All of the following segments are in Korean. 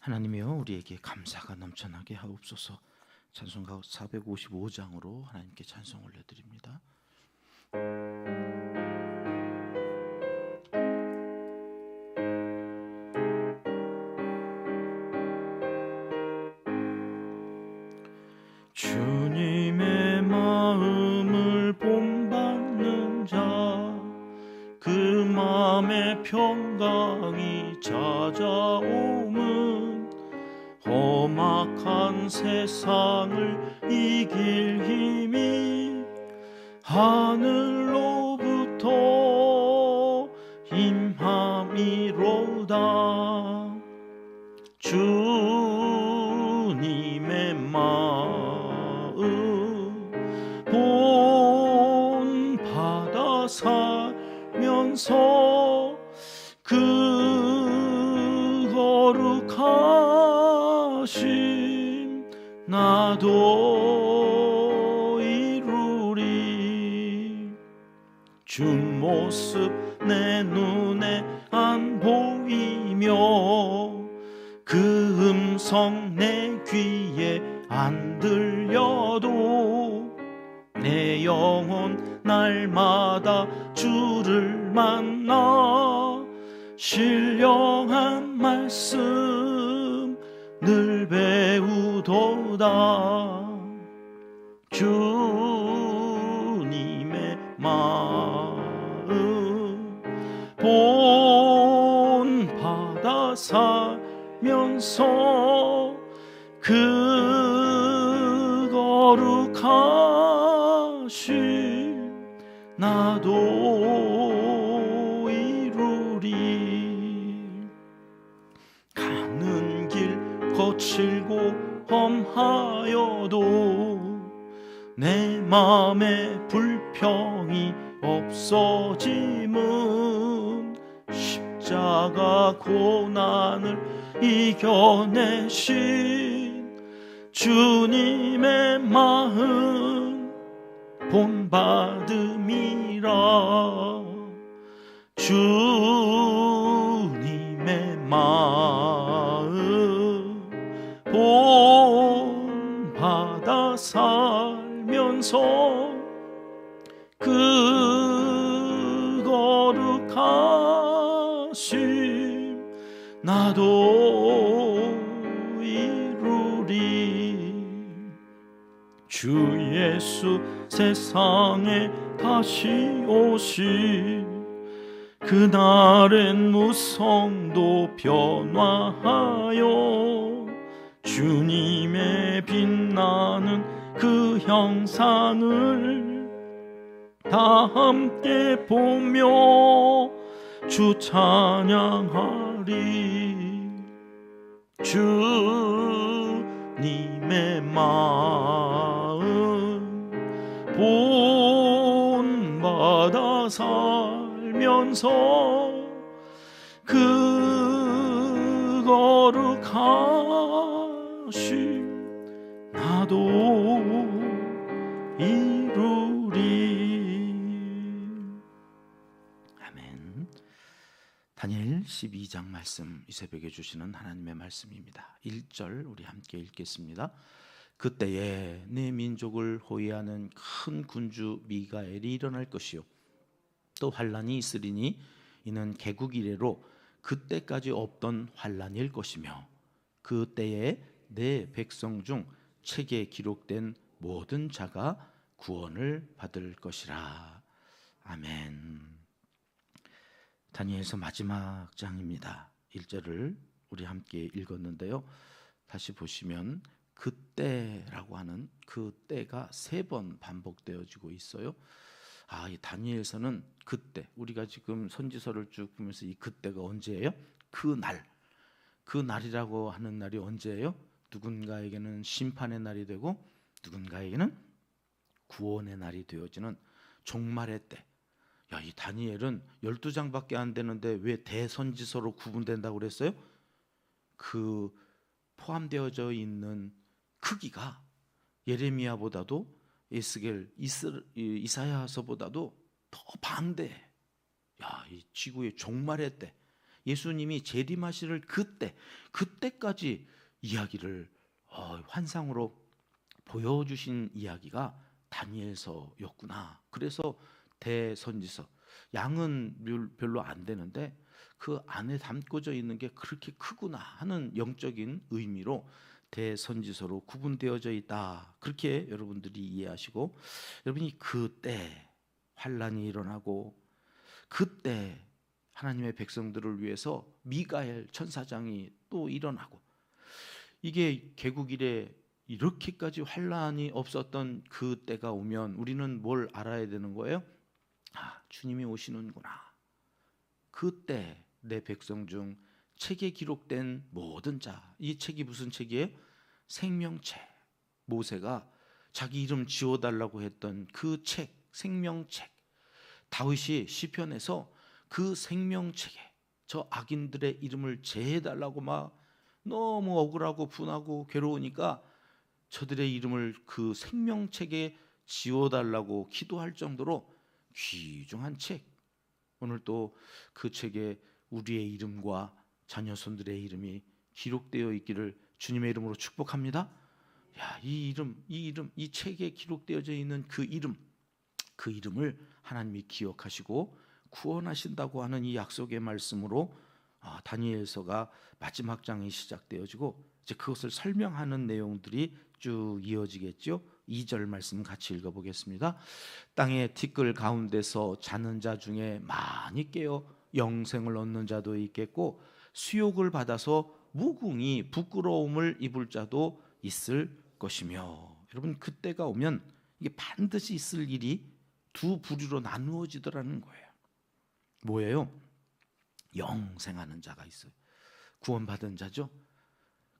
하나님이여 우리에게 감사가 넘쳐나게 하옵소서. 찬송가 455장으로 하나님께 찬송 올려드립니다. 주님의 마음을 본받는 자, 그 마음의 평강이 찾아오면 험악한 세상을 이길 힘이 하늘로부터 임함이로다. 주님의 마음 본받아 살면서 그 거룩하심 나도 이루리. 주 모습 내 눈에 안 보이며 그 음성 내 귀에 안 들려도 내 영혼 날마다 주를 만나 신령한 말씀 늘 배우도다. 주님의 마음 본받아 살면서 그 거룩하심 나도 이루리. 가는 길 거칠고 험하여도 내 맘에 불평이 없어짐은 십자가 고난을 이겨내신 주님의 마음 본받음이라. 주님의 마음 본받아 살면서 그 거룩하심 나도 이루리. 주 예수 세상에 다시 오시 그날엔 무성도 변화하여 주님의 빛나는 그 형상을 다 함께 보며 주 찬양하리. 주님의 마음 본받아 살면서 그 거룩하심 나도 이루리. 아멘. 다니엘 12장 말씀, 이 새벽에 주시는 하나님의 말씀입니다. 1절 우리 함께 읽겠습니다. 그때에 내 민족을 호위하는 큰 군주 미가엘이 일어날 것이요 또 환란이 있으리니 이는 개국 이래로 그때까지 없던 환란일 것이며 그때에 내 백성 중 책에 기록된 모든 자가 구원을 받을 것이라. 아멘. 다니엘서 마지막 장입니다. 1절을 우리 함께 읽었는데요, 다시 보시면 그때라고 하는 그 때가 3번 반복되어지고 있어요. 이 다니엘서는 그때, 우리가 지금 선지서를 쭉 보면서 이 그때가 언제예요? 그 날이라고 하는 날이 언제예요? 누군가에게는 심판의 날이 되고 누군가에게는 구원의 날이 되어지는 종말의 때. 이 다니엘은 12장밖에 안 되는데 왜 대선지서로 구분된다고 그랬어요? 그 포함되어져 있는 크기가 예레미야보다도 에스겔, 이사야서보다도 더 방대해. 이 지구의 종말의 때, 예수님이 재림하실 그때까지 이야기를 환상으로 보여주신 이야기가 다니엘서였구나. 그래서 대선지서, 양은 별로 안 되는데 그 안에 담겨져 있는 게 그렇게 크구나 하는 영적인 의미로 대선지서로 구분되어져 있다. 그렇게 여러분들이 이해하시고, 여러분이 그때 환란이 일어나고 그때 하나님의 백성들을 위해서 미가엘 천사장이 또 일어나고, 이게 개국 이래 이렇게까지 환란이 없었던 그 때가 오면 우리는 뭘 알아야 되는 거예요? 주님이 오시는구나. 그때 내 백성 중 책에 기록된 모든 자, 이 책이 무슨 책이에요? 생명책. 모세가 자기 이름 지워달라고 했던 그 책, 생명책. 다윗이 시편에서 그 생명책에 저 악인들의 이름을 제해달라고 막 너무 억울하고 분하고 괴로우니까 저들의 이름을 그 생명책에 지워달라고 기도할 정도로 귀중한 책. 오늘 또 그 책에 우리의 이름과 자녀손들의 이름이 기록되어 있기를 주님의 이름으로 축복합니다. 이 책에 기록되어져 있는 그 이름을 하나님이 기억하시고 구원하신다고 하는 이 약속의 말씀으로 다니엘서가 마지막 장이 시작되어지고, 이제 그것을 설명하는 내용들이 쭉 이어지겠죠. 2절 말씀 같이 읽어보겠습니다. 땅의 티끌 가운데서 자는 자 중에 많이 깨어 영생을 얻는 자도 있겠고, 수욕을 받아서 무궁히 부끄러움을 입을 자도 있을 것이며. 여러분, 그때가 오면 이게 반드시 있을 일이 두 부류로 나누어지더라는 거예요. 뭐예요? 영생하는 자가 있어요. 구원받은 자죠.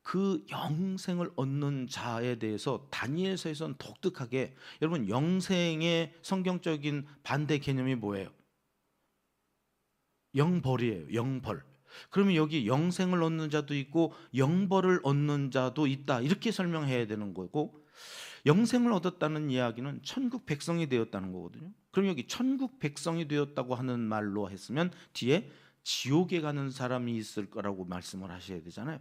그 영생을 얻는 자에 대해서 다니엘서에서는 독특하게, 여러분, 영생의 성경적인 반대 개념이 뭐예요? 영벌이에요. 영벌. 그러면 여기 영생을 얻는 자도 있고 영벌을 얻는 자도 있다, 이렇게 설명해야 되는 거고, 영생을 얻었다는 이야기는 천국 백성이 되었다는 거거든요. 그럼 여기 천국 백성이 되었다고 하는 말로 했으면 뒤에 지옥에 가는 사람이 있을 거라고 말씀을 하셔야 되잖아요.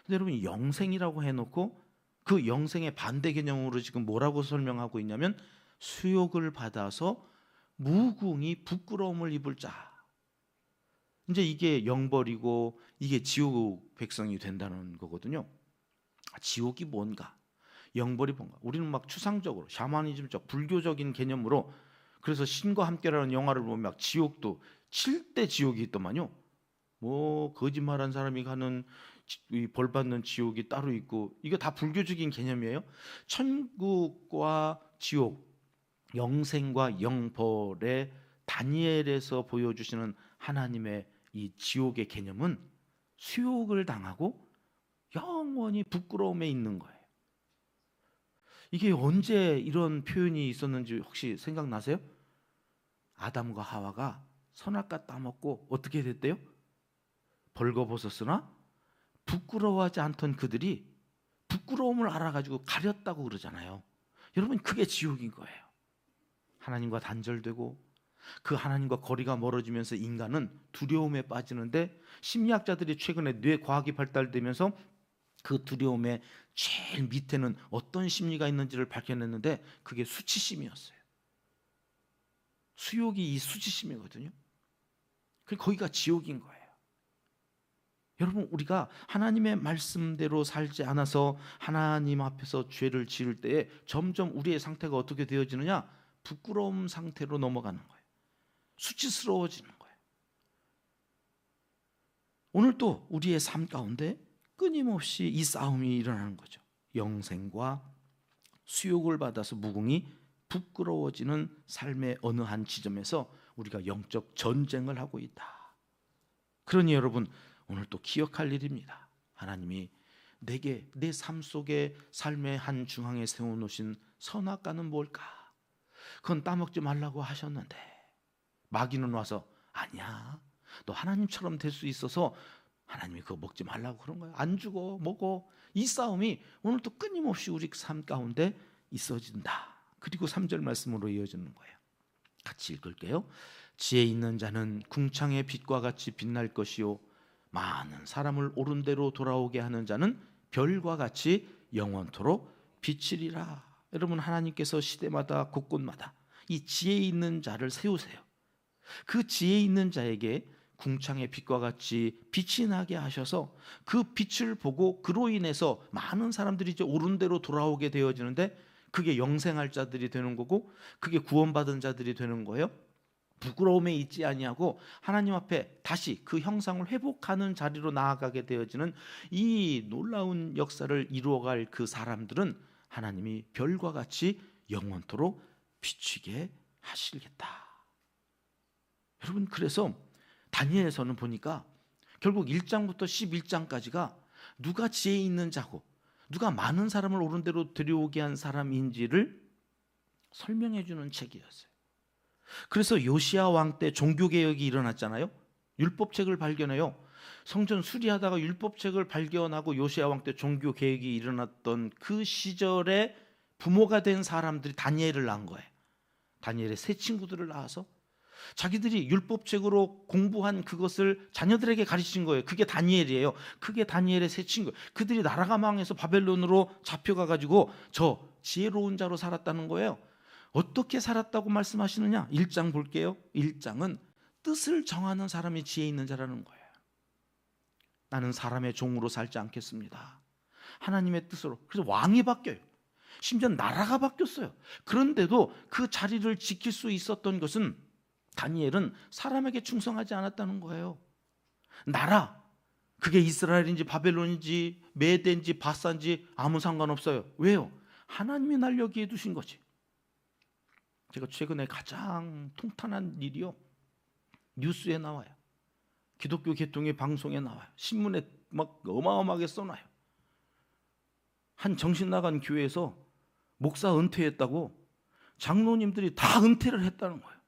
근데 여러분, 영생이라고 해놓고 그 영생의 반대 개념으로 지금 뭐라고 설명하고 있냐면 수욕을 받아서 무궁히 부끄러움을 입을 자. 이제 이게 영벌이고 이게 지옥 백성이 된다는 거거든요. 지옥이 뭔가, 영벌이 뭔가, 우리는 막 추상적으로 샤머니즘적 불교적인 개념으로, 그래서 신과 함께라는 영화를 보면 막 지옥도 7대 지옥이 있더만요. 뭐 거짓말한 사람이 가는 벌 받는 지옥이 따로 있고, 이거 다 불교적인 개념이에요. 천국과 지옥, 영생과 영벌의 다니엘에서 보여주시는 하나님의 이 지옥의 개념은 수욕을 당하고 영원히 부끄러움에 있는 거예요. 이게 언제 이런 표현이 있었는지 혹시 생각나세요? 아담과 하와가 선악과 따먹고 어떻게 됐대요? 벌거벗었으나 부끄러워하지 않던 그들이 부끄러움을 알아가지고 가렸다고 그러잖아요. 여러분, 그게 지옥인 거예요. 하나님과 단절되고 그 하나님과 거리가 멀어지면서 인간은 두려움에 빠지는데, 심리학자들이 최근에 뇌 과학이 발달되면서 그 두려움의 제일 밑에는 어떤 심리가 있는지를 밝혀냈는데 그게 수치심이었어요. 수욕이 이 수치심이거든요. 거기가 지옥인 거예요. 여러분, 우리가 하나님의 말씀대로 살지 않아서 하나님 앞에서 죄를 지을 때에 점점 우리의 상태가 어떻게 되어지느냐? 부끄러움 상태로 넘어가는 거예요. 수치스러워지는 거예요. 오늘 또 우리의 삶 가운데 끊임없이 이 싸움이 일어나는 거죠. 영생과 수욕을 받아서 무궁히 부끄러워지는 삶의 어느 한 지점에서 우리가 영적 전쟁을 하고 있다. 그러니 여러분, 오늘 또 기억할 일입니다. 하나님이 내게 내 삶 속에 삶의 한 중앙에 세워놓으신 선악과는 뭘까? 그건 따먹지 말라고 하셨는데 마귀는 와서 아니야, 너 하나님처럼 될 수 있어서 하나님이 그거 먹지 말라고 그런 거야. 안 주고 먹어. 이 싸움이 오늘 또 끊임없이 우리 삶 가운데 있어진다. 그리고 3절 말씀으로 이어지는 거예요. 같이 읽을게요. 지혜 있는 자는 궁창의 빛과 같이 빛날 것이요 많은 사람을 옳은 대로 돌아오게 하는 자는 별과 같이 영원토록 비치리라. 여러분, 하나님께서 시대마다 곳곳마다 이 지혜 있는 자를 세우세요. 그 지혜 있는 자에게 궁창의 빛과 같이 빛이 나게 하셔서 그 빛을 보고 그로 인해서 많은 사람들이 이제 옳은 대로 돌아오게 되어지는데, 그게 영생할 자들이 되는 거고 그게 구원받은 자들이 되는 거예요. 부끄러움에 있지 아니하고 하나님 앞에 다시 그 형상을 회복하는 자리로 나아가게 되어지는 이 놀라운 역사를 이루어갈 그 사람들은 하나님이 별과 같이 영원토록 비추게 하시겠다. 여러분, 그래서 다니엘에서는 보니까 결국 1장부터 11장까지가 누가 지혜 있는 자고 누가 많은 사람을 옳은 대로 들여오게 한 사람인지를 설명해 주는 책이었어요. 그래서 요시야 왕 때 종교개혁이 일어났잖아요. 율법책을 발견해요. 성전 수리하다가 율법책을 발견하고 요시야 왕 때 종교개혁이 일어났던 그 시절에 부모가 된 사람들이 다니엘을 낳은 거예요. 다니엘의 세 친구들을 낳아서 자기들이 율법책으로 공부한 그것을 자녀들에게 가르친 거예요. 그게 다니엘이에요. 그게 다니엘의 세 친구. 그들이 나라가 망해서 바벨론으로 잡혀가가지고 저 지혜로운 자로 살았다는 거예요. 어떻게 살았다고 말씀하시느냐? 1장 볼게요. 1장은 뜻을 정하는 사람이 지혜 있는 자라는 거예요. 나는 사람의 종으로 살지 않겠습니다. 하나님의 뜻으로. 그래서 왕이 바뀌어요. 심지어 나라가 바뀌었어요. 그런데도 그 자리를 지킬 수 있었던 것은 다니엘은 사람에게 충성하지 않았다는 거예요. 나라, 그게 이스라엘인지 바벨론인지 메대인지 바산지 아무 상관없어요. 왜요? 하나님이 날 여기에 두신 거지. 제가 최근에 가장 통탄한 일이요, 뉴스에 나와요. 기독교 개통의 방송에 나와요. 신문에 막 어마어마하게 써놔요. 한 정신 나간 교회에서 목사 은퇴했다고 장로님들이 다 은퇴를 했다는 거예요.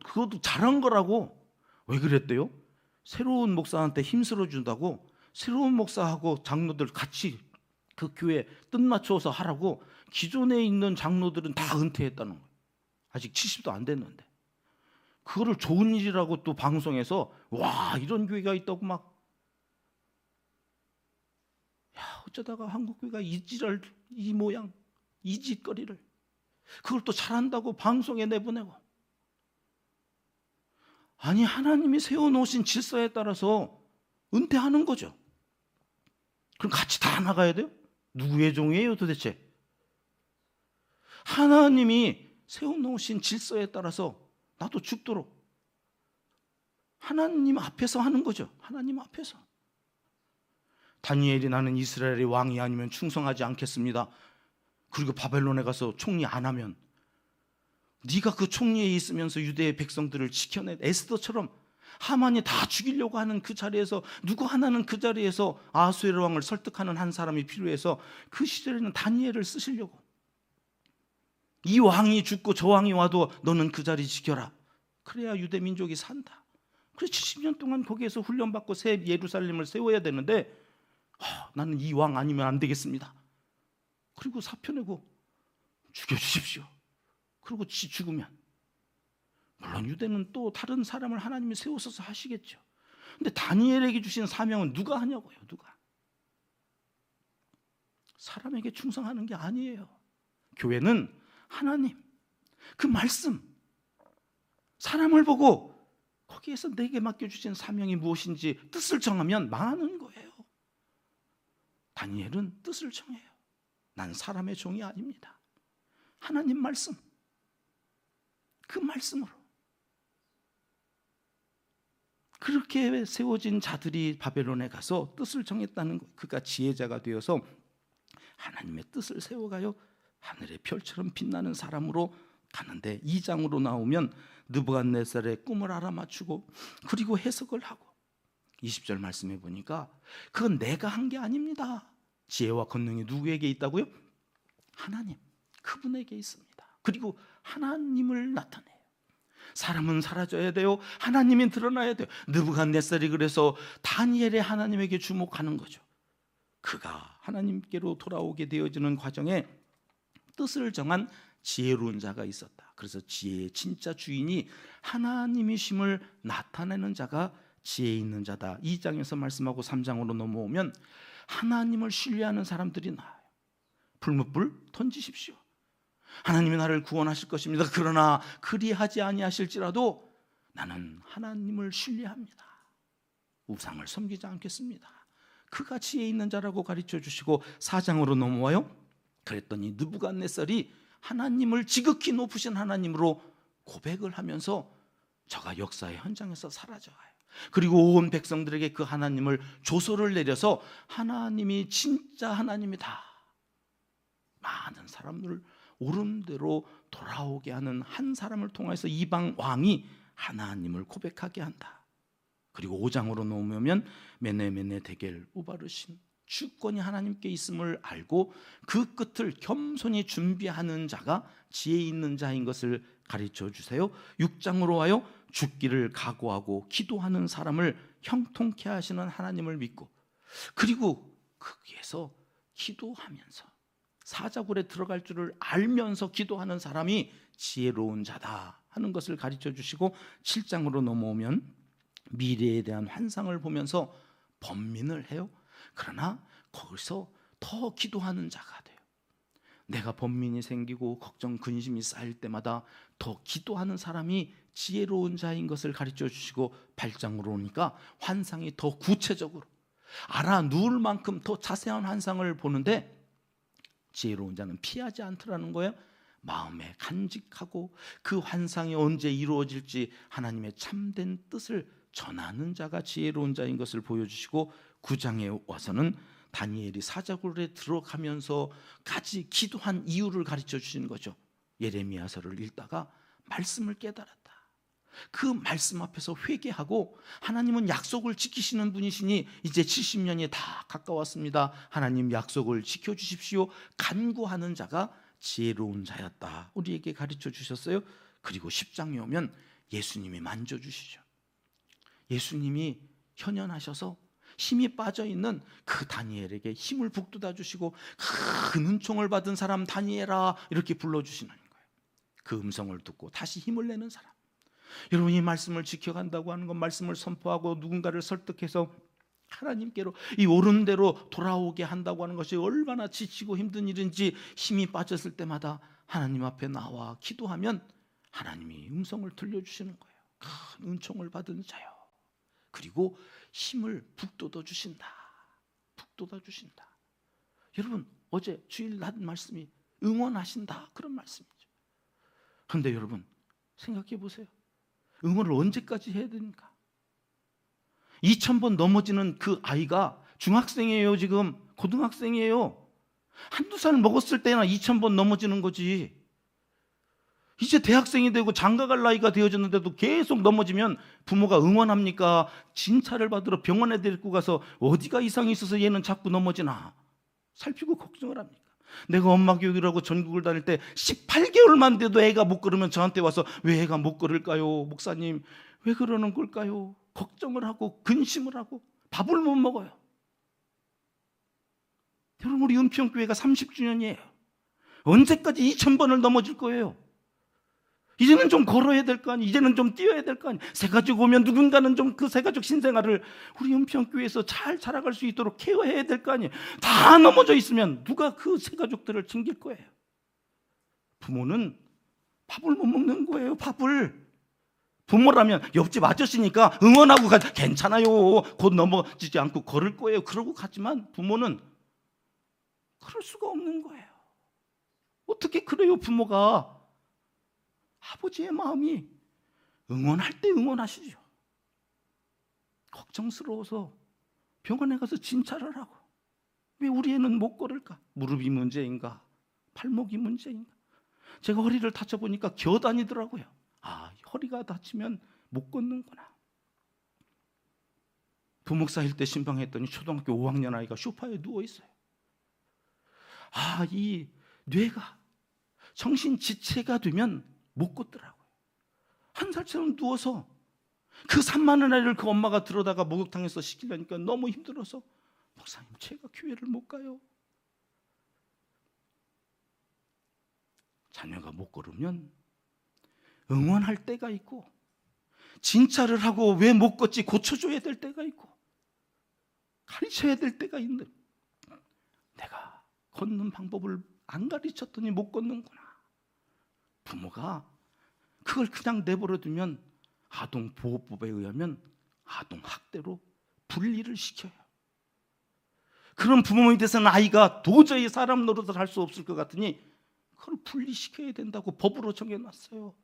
그것도 잘한 거라고. 왜 그랬대요? 새로운 목사한테 힘쓸어 준다고 새로운 목사하고 장로들 같이 그 교회 뜻 맞춰서 하라고 기존에 있는 장로들은 다 은퇴했다는 거예요. 아직 70도 안 됐는데. 그거를 좋은 일이라고 또 방송에서, 와, 이런 교회가 있다고 막. 야, 어쩌다가 한국교회가 이 모양, 이 짓거리를, 그걸 또 잘한다고 방송에 내보내고. 아니, 하나님이 세워놓으신 질서에 따라서 은퇴하는 거죠. 그럼 같이 다 나가야 돼요? 누구의 종이에요 도대체? 하나님이 세워놓으신 질서에 따라서 나도 죽도록 하나님 앞에서 하는 거죠. 하나님 앞에서. 다니엘이 나는 이스라엘의 왕이 아니면 충성하지 않겠습니다. 그리고 바벨론에 가서 총리 안 하면, 네가 그 총리에 있으면서 유대의 백성들을 지켜내. 에스더처럼 하만이 다 죽이려고 하는 그 자리에서 누구 하나는 그 자리에서 아하수에로 왕을 설득하는 한 사람이 필요해서 그 시절에는 다니엘을 쓰시려고. 이 왕이 죽고 저 왕이 와도 너는 그 자리 지켜라. 그래야 유대 민족이 산다. 그래서 70년 동안 거기에서 훈련받고 새 예루살렘을 세워야 되는데, 나는 이 왕 아니면 안 되겠습니다. 그리고 사표 내고 죽여주십시오. 그리고 죽으면, 물론 유대는 또 다른 사람을 하나님이 세우셔서 하시겠죠. 근데 다니엘에게 주신 사명은 누가 하냐고요. 누가? 사람에게 충성하는 게 아니에요. 교회는 하나님, 그 말씀, 사람을 보고 거기에서 내게 맡겨주신 사명이 무엇인지 뜻을 정하면 망하는 거예요. 다니엘은 뜻을 정해요. 난 사람의 종이 아닙니다. 하나님 말씀, 그 말씀으로. 그렇게 세워진 자들이 바벨론에 가서 뜻을 정했다는 거예요. 그가 지혜자가 되어서 하나님의 뜻을 세워가요 하늘의 별처럼 빛나는 사람으로 가는데, 2장으로 나오면 느부갓네살의 꿈을 알아맞추고 그리고 해석을 하고, 20절 말씀해 보니까 그건 내가 한 게 아닙니다. 지혜와 권능이 누구에게 있다고요? 하나님, 그분에게 있습니다. 그리고 하나님을 나타내요. 사람은 사라져야 돼요. 하나님이 드러나야 돼요. 느부갓네살이 그래서 다니엘의 하나님에게 주목하는 거죠. 그가 하나님께로 돌아오게 되어지는 과정에 뜻을 정한 지혜로운 자가 있었다. 그래서 지혜의 진짜 주인이 하나님이심을 나타내는 자가 지혜 있는 자다. 2장에서 말씀하고 3장으로 넘어오면 하나님을 신뢰하는 사람들이 나와요. 불뭇불 던지십시오. 하나님이 나를 구원하실 것입니다. 그러나 그리하지 아니하실지라도 나는 하나님을 신뢰합니다. 우상을 섬기지 않겠습니다. 그가 지혜 있는 자라고 가르쳐 주시고 4장으로 넘어와요. 그랬더니 느부갓네살이 하나님을 지극히 높으신 하나님으로 고백을 하면서 저가 역사의 현장에서 사라져가요. 그리고 온 백성들에게 그 하나님을 조소를 내려서 하나님이 진짜 하나님이다. 많은 사람들을 옳은 대로 돌아오게 하는 한 사람을 통해서 이방 왕이 하나님을 고백하게 한다. 그리고 5장으로 넘으면 메네메네 데겔 우바르신 주권이 하나님께 있음을 알고 그 끝을 겸손히 준비하는 자가 지혜 있는 자인 것을 가르쳐 주세요. 6장으로 와요. 죽기를 각오하고 기도하는 사람을 형통케 하시는 하나님을 믿고, 그리고 거기에서 기도하면서 사자굴에 들어갈 줄을 알면서 기도하는 사람이 지혜로운 자다 하는 것을 가르쳐 주시고, 7장으로 넘어오면 미래에 대한 환상을 보면서 번민을 해요. 그러나 거기서 더 기도하는 자가 돼요. 내가 번민이 생기고 걱정 근심이 쌓일 때마다 더 기도하는 사람이 지혜로운 자인 것을 가르쳐 주시고, 8장으로 오니까 환상이 더 구체적으로 알아 누울 만큼 더 자세한 환상을 보는데 지혜로운 자는 피하지 않더라는 거예요. 마음에 간직하고 그 환상이 언제 이루어질지 하나님의 참된 뜻을 전하는 자가 지혜로운 자인 것을 보여주시고, 9장에 와서는 다니엘이 사자굴에 들어가면서까지 기도한 이유를 가르쳐 주시는 거죠. 예레미야서를 읽다가 말씀을 깨달았다. 그 말씀 앞에서 회개하고, 하나님은 약속을 지키시는 분이시니 이제 70년이 다 가까웠습니다. 하나님 약속을 지켜주십시오. 간구하는 자가 지혜로운 자였다. 우리에게 가르쳐 주셨어요. 그리고 10장에 오면 예수님이 만져주시죠. 예수님이 현현하셔서 힘이 빠져있는 그 다니엘에게 힘을 북돋아 주시고, 큰 은총을 받은 사람 다니엘아 이렇게 불러주시는 거예요. 그 음성을 듣고 다시 힘을 내는 사람. 여러분, 이 말씀을 지켜간다고 하는 건 말씀을 선포하고 누군가를 설득해서 하나님께로 이 옳은 대로 돌아오게 한다고 하는 것이 얼마나 지치고 힘든 일인지, 힘이 빠졌을 때마다 하나님 앞에 나와 기도하면 하나님이 음성을 들려주시는 거예요. 큰 은총을 받은 자요. 그리고 힘을 북돋아 주신다. 북돋아 주신다. 여러분, 어제 주일 한 말씀이 응원하신다 그런 말씀이죠. 그런데 여러분 생각해 보세요. 응원을 언제까지 해야 됩니까? 2000번 넘어지는 그 아이가 중학생이에요. 지금 고등학생이에요. 한두 살 먹었을 때나 2000번 넘어지는 거지. 이제 대학생이 되고 장가갈 나이가 되어졌는데도 계속 넘어지면 부모가 응원합니까? 진찰을 받으러 병원에 데리고 가서 어디가 이상이 있어서 얘는 자꾸 넘어지나 살피고 걱정을 합니까? 내가 엄마 교육이라고 전국을 다닐 때 18개월만 돼도 애가 못 걸으면 저한테 와서 왜 애가 못 걸을까요? 목사님 왜 그러는 걸까요? 걱정을 하고 근심을 하고 밥을 못 먹어요. 여러분, 우리 은평교회가 30주년이에요. 언제까지 2000번을 넘어질 거예요? 이제는 좀 걸어야 될 거 아니에요? 이제는 좀 뛰어야 될 거 아니에요? 새가족 오면 누군가는 좀 그 새가족 신생아를 우리 은평교회에서 잘 자라갈 수 있도록 케어해야 될 거 아니에요? 다 넘어져 있으면 누가 그 새가족들을 챙길 거예요? 부모는 밥을 못 먹는 거예요. 밥을. 부모라면 옆집 아저씨니까 응원하고 가, 괜찮아요, 곧 넘어지지 않고 걸을 거예요, 그러고 가지만 부모는 그럴 수가 없는 거예요. 어떻게 그래요? 부모가 아버지의 마음이 응원할 때 응원하시죠. 걱정스러워서 병원에 가서 진찰을 하고, 왜 우리 애는 못 걸을까? 무릎이 문제인가? 발목이 문제인가? 제가 허리를 다쳐보니까 겨다니더라고요. 아, 허리가 다치면 못 걷는구나. 부목사일 때 신방했더니 초등학교 5학년 아이가 소파에 누워있어요. 아, 이 뇌가 정신 지체가 되면 못 걷더라고요. 한 살처럼 누워서 그 3만 원짜리를 그 엄마가 들어다가 목욕탕에서 시키려니까 너무 힘들어서 목사님 제가 교회를 못 가요. 자녀가 못 걸으면 응원할 때가 있고 진찰을 하고 왜 못 걷지 고쳐줘야 될 때가 있고 가르쳐야 될 때가 있는데 내가 걷는 방법을 안 가르쳤더니 못 걷는구나. 부모가 그걸 그냥 내버려 두면 아동보호법에 의하면 아동학대로 분리를 시켜요. 그런 부모에 대해서는 아이가 도저히 사람 노릇을 할 수 없을 것 같으니 그걸 분리시켜야 된다고 법으로 정해놨어요.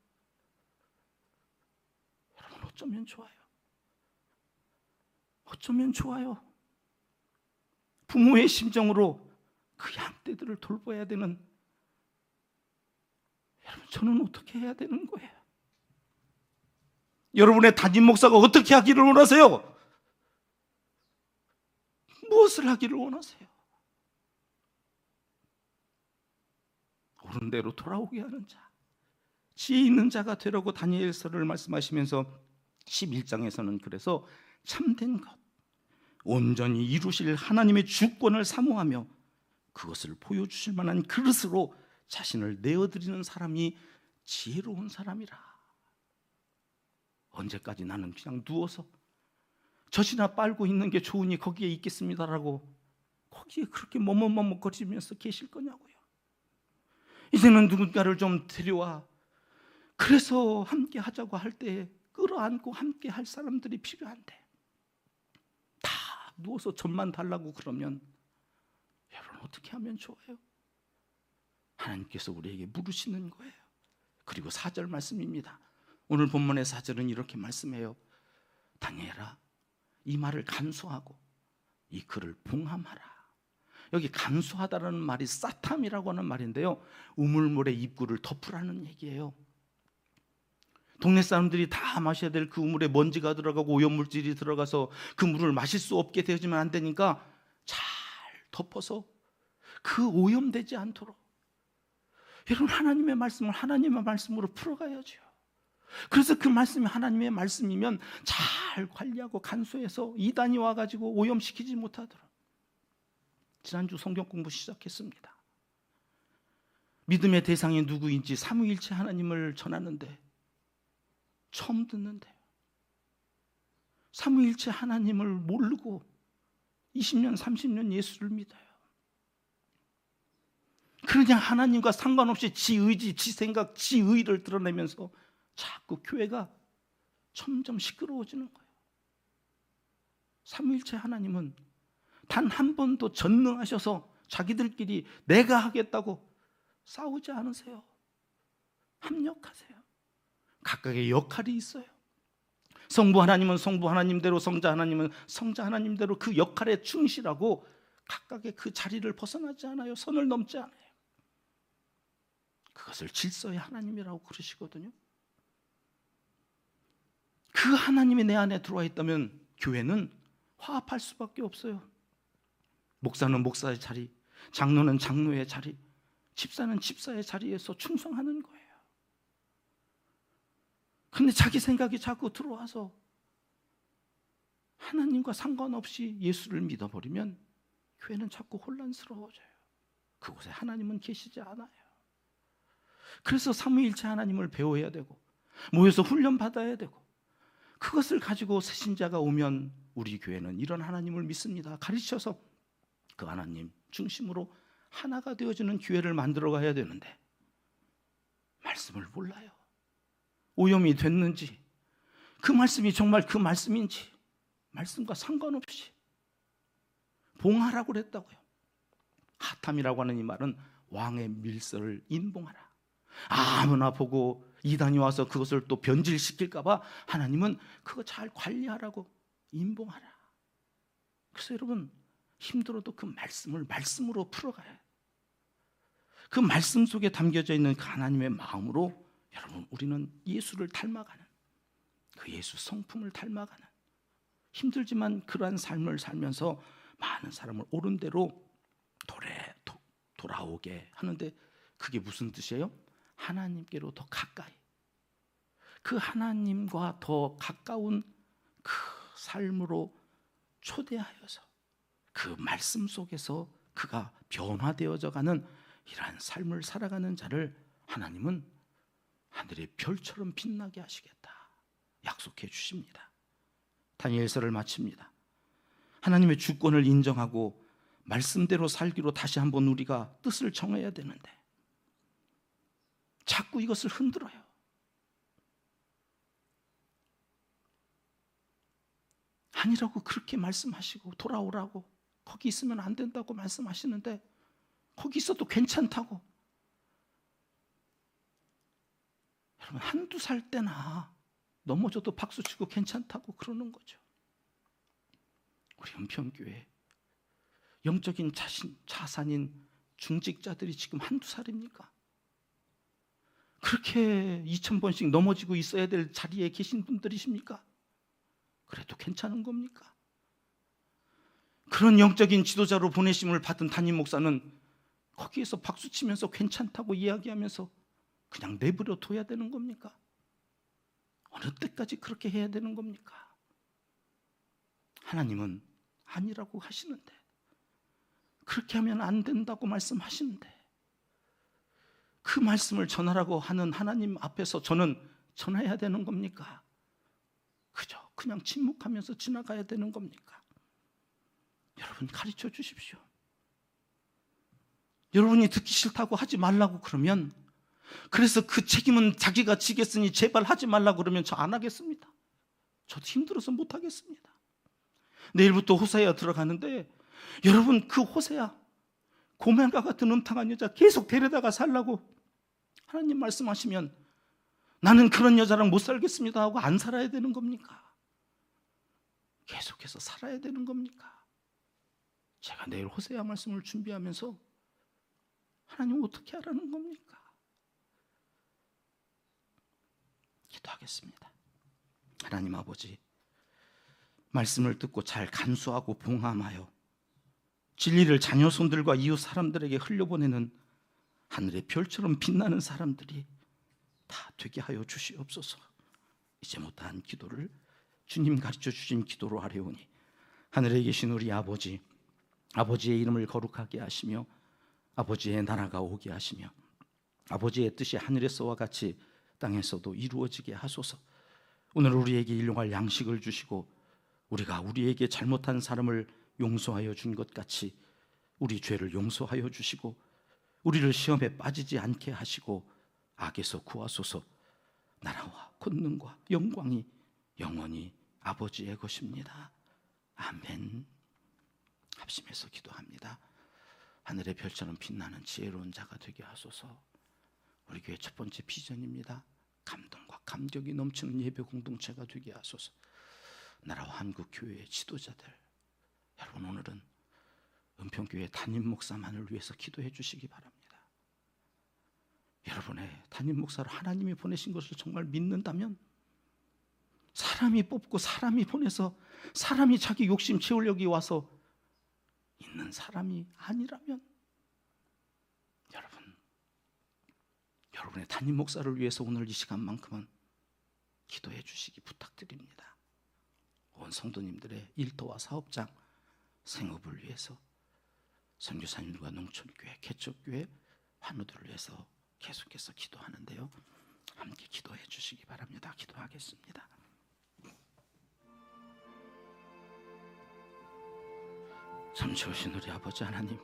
여러분 어쩌면 좋아요. 어쩌면 좋아요. 부모의 심정으로 그 양떼들을 돌봐야 되는 여러분 저는 어떻게 해야 되는 거예요? 여러분의 담임 목사가 어떻게 하기를 원하세요? 무엇을 하기를 원하세요? 옳은 대로 돌아오게 하는 자, 지혜 있는 자가 되라고 다니엘서를 말씀하시면서 11장에서는 그래서 참된 것, 온전히 이루실 하나님의 주권을 사모하며 그것을 보여주실 만한 그릇으로 자신을 내어드리는 사람이 지혜로운 사람이라. 언제까지 나는 그냥 누워서 젖이나 빨고 있는 게 좋으니 거기에 있겠습니다라고 거기에 그렇게 머뭇머뭇거리면서 계실 거냐고요. 이제는 누군가를 좀 데려와 그래서 함께 하자고 할 때 끌어안고 함께 할 사람들이 필요한데 다 누워서 젖만 달라고 그러면 여러분 어떻게 하면 좋아요? 하나님께서 우리에게 물으시는 거예요. 그리고 4절 말씀입니다. 오늘 본문의 4절은 이렇게 말씀해요. 다니엘아, 이 말을 간수하고 이 글을 봉함하라. 여기 간수하다라는 말이 사탐이라고 하는 말인데요, 우물물의 입구를 덮으라는 얘기예요. 동네 사람들이 다 마셔야 될 그 우물에 먼지가 들어가고 오염물질이 들어가서 그 물을 마실 수 없게 되어지면 안 되니까 잘 덮어서 그 오염되지 않도록 여러분 하나님의 말씀을 하나님의 말씀으로 풀어가야죠. 그래서 그 말씀이 하나님의 말씀이면 잘 관리하고 간수해서 이단이 와가지고 오염시키지 못하도록. 지난주 성경 공부 시작했습니다. 믿음의 대상이 누구인지 삼위일체 하나님을 전하는데 처음 듣는데요, 삼위일체 하나님을 모르고 20년 30년 예수를 믿어요. 그냥 하나님과 상관없이 지 의지, 지 생각, 지 의를 드러내면서 자꾸 교회가 점점 시끄러워지는 거예요. 삼위일체 하나님은 단 한 번도 전능하셔서 자기들끼리 내가 하겠다고 싸우지 않으세요. 합력하세요. 각각의 역할이 있어요. 성부 하나님은 성부 하나님대로, 성자 하나님은 성자 하나님대로 그 역할에 충실하고 각각의 그 자리를 벗어나지 않아요. 선을 넘지 않아요. 그것을 질서의 하나님이라고 그러시거든요. 그 하나님이 내 안에 들어와 있다면 교회는 화합할 수밖에 없어요. 목사는 목사의 자리, 장로는 장로의 자리, 집사는 집사의 자리에서 충성하는 거예요. 근데 자기 생각이 자꾸 들어와서 하나님과 상관없이 예수를 믿어버리면 교회는 자꾸 혼란스러워져요. 그곳에 하나님은 계시지 않아요. 그래서 삼위일체 하나님을 배워야 되고 모여서 훈련받아야 되고, 그것을 가지고 새신자가 오면 우리 교회는 이런 하나님을 믿습니다 가르쳐서 그 하나님 중심으로 하나가 되어지는 교회를 만들어 가야 되는데 말씀을 몰라요. 오염이 됐는지, 그 말씀이 정말 그 말씀인지 말씀과 상관없이 봉하라고 그랬다고요. 하탐이라고 하는 이 말은 왕의 밀서를 인봉하라. 아무나 보고 이단이 와서 그것을 또 변질시킬까 봐 하나님은 그거 잘 관리하라고 인봉하라. 그래서 여러분 힘들어도 그 말씀을 말씀으로 풀어가야 해요. 그 말씀 속에 담겨져 있는 그 하나님의 마음으로 여러분 우리는 예수를 닮아가는, 그 예수 성품을 닮아가는, 힘들지만 그러한 삶을 살면서 많은 사람을 옳은 대로 돌아오게 하는데, 그게 무슨 뜻이에요? 하나님께로 더 가까이, 그 하나님과 더 가까운 그 삶으로 초대하여서 그 말씀 속에서 그가 변화되어져 가는 이러한 삶을 살아가는 자를 하나님은 하늘의 별처럼 빛나게 하시겠다. 약속해 주십니다. 다니엘서를 마칩니다. 하나님의 주권을 인정하고 말씀대로 살기로 다시 한번 우리가 뜻을 정해야 되는데 자꾸 이것을 흔들어요. 아니라고 그렇게 말씀하시고 돌아오라고 거기 있으면 안 된다고 말씀하시는데 거기 있어도 괜찮다고. 여러분 한두 살 때나 넘어져도 박수치고 괜찮다고 그러는 거죠. 우리 은평교회 영적인 자산인 중직자들이 지금 한두 살입니까? 그렇게 2000번씩 넘어지고 있어야 될 자리에 계신 분들이십니까? 그래도 괜찮은 겁니까? 그런 영적인 지도자로 보내심을 받은 담임 목사는 거기에서 박수치면서 괜찮다고 이야기하면서 그냥 내버려 둬야 되는 겁니까? 어느 때까지 그렇게 해야 되는 겁니까? 하나님은 아니라고 하시는데, 그렇게 하면 안 된다고 말씀하시는데, 그 말씀을 전하라고 하는 하나님 앞에서 저는 전해야 되는 겁니까? 그저 그냥 침묵하면서 지나가야 되는 겁니까? 여러분 가르쳐 주십시오. 여러분이 듣기 싫다고 하지 말라고 그러면, 그래서 그 책임은 자기가 지겠으니 제발 하지 말라고 그러면 저 안 하겠습니다. 저도 힘들어서 못 하겠습니다. 내일부터 호세아 들어가는데 여러분 그 호세아 고멜과 같은 음탕한 여자 계속 데려다가 살라고 하나님 말씀하시면 나는 그런 여자랑 못 살겠습니다 하고 안 살아야 되는 겁니까? 계속해서 살아야 되는 겁니까? 제가 내일 호세아 말씀을 준비하면서 하나님 어떻게 하라는 겁니까? 기도하겠습니다. 하나님 아버지, 말씀을 듣고 잘 간수하고 봉함하여 진리를 자녀 손들과 이웃 사람들에게 흘려보내는 하늘의 별처럼 빛나는 사람들이 다 되게 하여 주시옵소서. 이제 못한 기도를 주님 가르쳐 주신 기도로 하려오니 하늘에 계신 우리 아버지, 아버지의 이름을 거룩하게 하시며 아버지의 나라가 오게 하시며 아버지의 뜻이 하늘에서와 같이 땅에서도 이루어지게 하소서. 오늘 우리에게 일용할 양식을 주시고 우리가 우리에게 잘못한 사람을 용서하여 준 것 같이 우리 죄를 용서하여 주시고 우리를 시험에 빠지지 않게 하시고 악에서 구하소서. 나라와 권능과 영광이 영원히 아버지의 것입니다. 아멘. 합심해서 기도합니다. 하늘의 별처럼 빛나는 지혜로운 자가 되게 하소서. 우리 교회 첫 번째 비전입니다. 감동과 감격이 넘치는 예배 공동체가 되게 하소서. 나라와 한국 교회의 지도자들, 여러분 오늘은 은평교회 담임 목사만을 위해서 기도해 주시기 바랍니다. 여러분의 담임 목사로 하나님이 보내신 것을 정말 믿는다면, 사람이 뽑고 사람이 보내서 사람이 자기 욕심 채우려고 와서 있는 사람이 아니라면, 여러분의 담임 목사를 위해서 오늘 이 시간만큼은 기도해 주시기 부탁드립니다. 온 성도님들의 일터와 사업장, 생업을 위해서, 선교사님들과 농촌교회, 개척교회, 환우들을 위해서 계속해서 기도하는데요, 함께 기도해 주시기 바랍니다. 기도하겠습니다. 참 좋으신 우리 아버지 하나님,